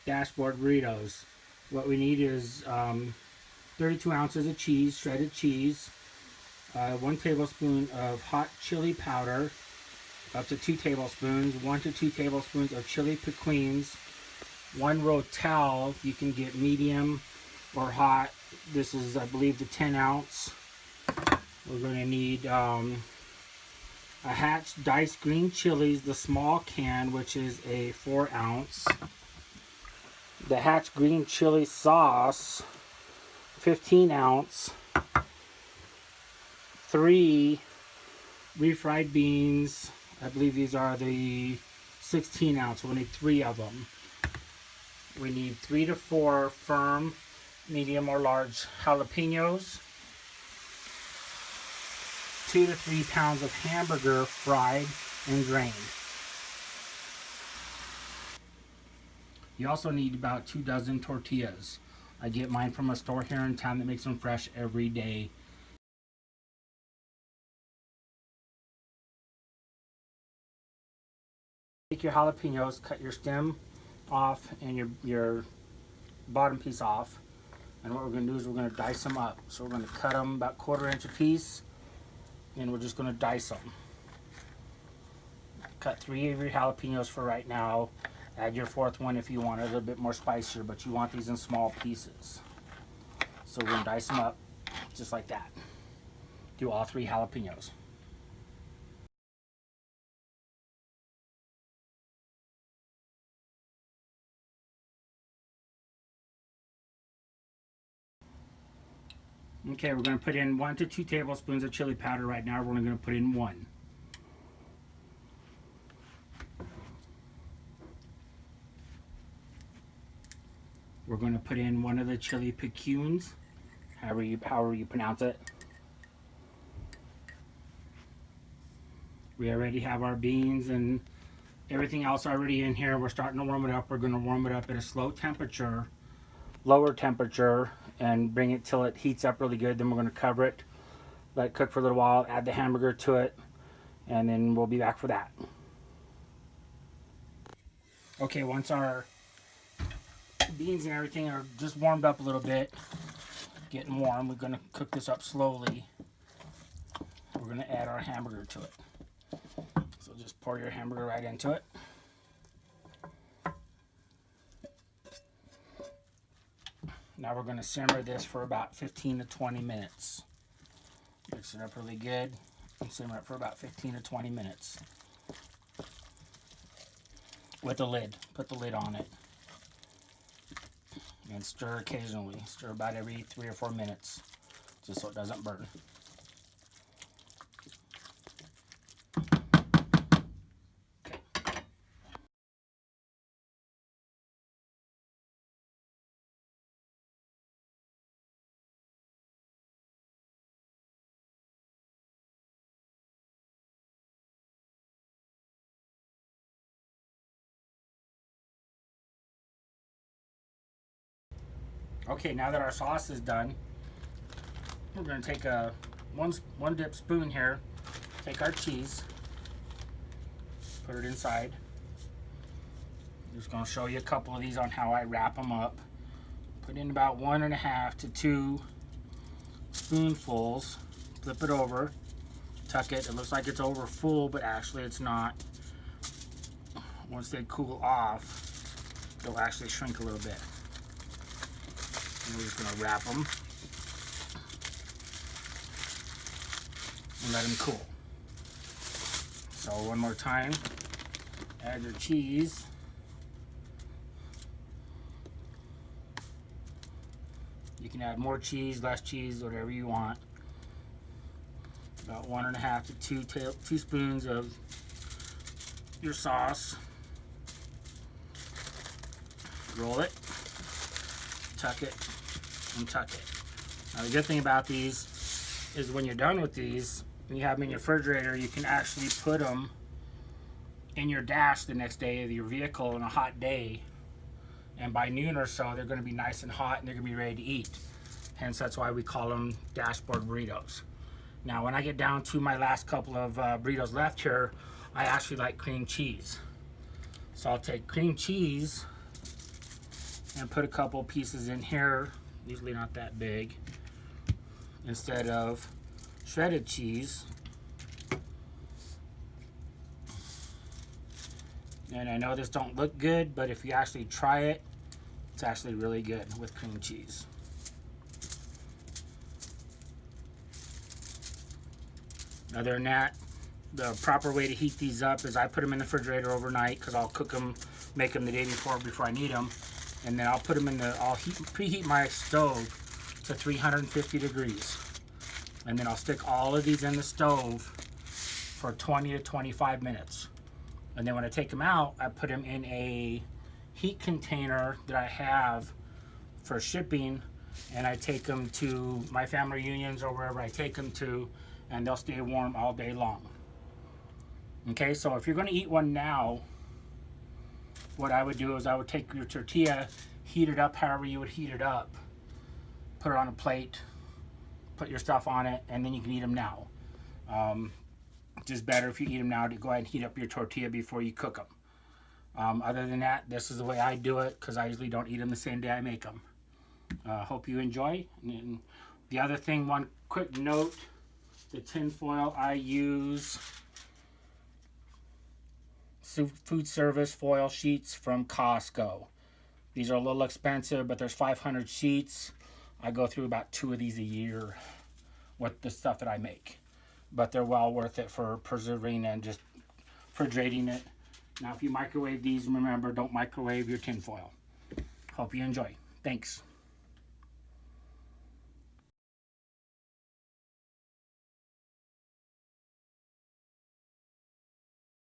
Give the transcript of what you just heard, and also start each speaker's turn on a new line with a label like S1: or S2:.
S1: dashboard burritos. What we need is 32 ounces of cheese, shredded cheese, 1 tablespoon of hot chili powder, up to 2 tablespoons, 1 to 2 tablespoons of chili pequins, 1 Retell. You can get medium or hot. This is, I believe, the 10 ounce. We're going to need a hatch diced green chilies, the small can, which is a 4 ounce. The hatch green chili sauce, 15 ounce. 3 refried beans. I believe these are the 16 ounce. We'll need 3 of them. We need 3 to 4 firm, medium or large jalapenos. 2 to 3 pounds of hamburger, fried and drained. You also need about 2 dozen tortillas. I get mine from a store here in town that makes them fresh every day. Take your jalapenos, cut your stem off and your bottom piece off. And what we're going to do is we're going to dice them up. So we're going to cut them about 1/4 inch a piece, and we're just going to dice them. Cut 3 of your jalapenos for right now. Add your 4th one if you want it a little bit more spicier, but you want these in small pieces. So we're going to dice them up just like that. Do all 3 jalapenos. Okay, we're going to put in 1 to 2 tablespoons of chili powder right now. We're only going to put in 1. We're going to put in 1 of the chili pequins, however you pronounce it. We already have our beans and everything else already in here. We're starting to warm it up. We're going to warm it up at a slow temperature, lower temperature, and bring it till it heats up really good. Then we're going to cover it, let it cook for a little while, add the hamburger to it, and then we'll be back for that. Okay, once our beans and everything are just warmed up a little bit, getting warm, we're going to cook this up slowly. We're going to add our hamburger to it. So just pour your hamburger right into it. Now we're going to simmer this for about 15 to 20 minutes. Mix it up really good and simmer it for about 15 to 20 minutes. With a lid. Put the lid on it. And stir occasionally. Stir about every 3 or 4 minutes, just so it doesn't burn. Okay, now that our sauce is done, we're going to take a one dip spoon here, take our cheese, put it inside. I'm just going to show you a couple of these on how I wrap them up. Put in about 1.5 to 2 spoonfuls, flip it over, tuck it. It looks like it's over full, but actually it's not. Once they cool off, they'll actually shrink a little bit. And we're just going to wrap them and let them cool. So one more time, add your cheese. You can add more cheese, less cheese, whatever you want. About 1.5 to 2 teaspoons of your sauce. Roll it, tuck it, and tuck it. Now the good thing about these is when you're done with these, when you have them in your refrigerator, you can actually put them in your dash the next day of your vehicle on a hot day, and by noon or so they're going to be nice and hot and they're going to be ready to eat. Hence that's why we call them dashboard burritos. Now when I get down to my last couple of burritos left here, I actually like cream cheese. So I'll take cream cheese and put a couple pieces in here, usually not that big, instead of shredded cheese. And I know this don't look good, but if you actually try it, it's actually really good with cream cheese. Other than that, the proper way to heat these up is I put them in the refrigerator overnight, because I'll cook them, make them the day before I need them, and then I'll put them in the, preheat my stove to 350 degrees, and then I'll stick all of these in the stove for 20 to 25 minutes. And then when I take them out, I put them in a heat container that I have for shipping, and I take them to my family reunions or wherever I take them to, and they'll stay warm all day long. Okay, so if you're going to eat one now, what I would do is I would take your tortilla, heat it up however you would heat it up, put it on a plate, put your stuff on it, and then you can eat them now. Just better if you eat them now to go ahead and heat up your tortilla before you cook them. Other than that, this is the way I do it, because I usually don't eat them the same day I make them. Hope you enjoy. And the other thing, one quick note, the tin foil I use, Foodservice foil sheets from Costco. These are a little expensive, but there's 500 sheets. I go through about 2 of these a year with the stuff that I make. But they're well worth it for preserving and just refrigerating it. Now, if you microwave these, remember, don't microwave your tin foil. Hope you enjoy. Thanks.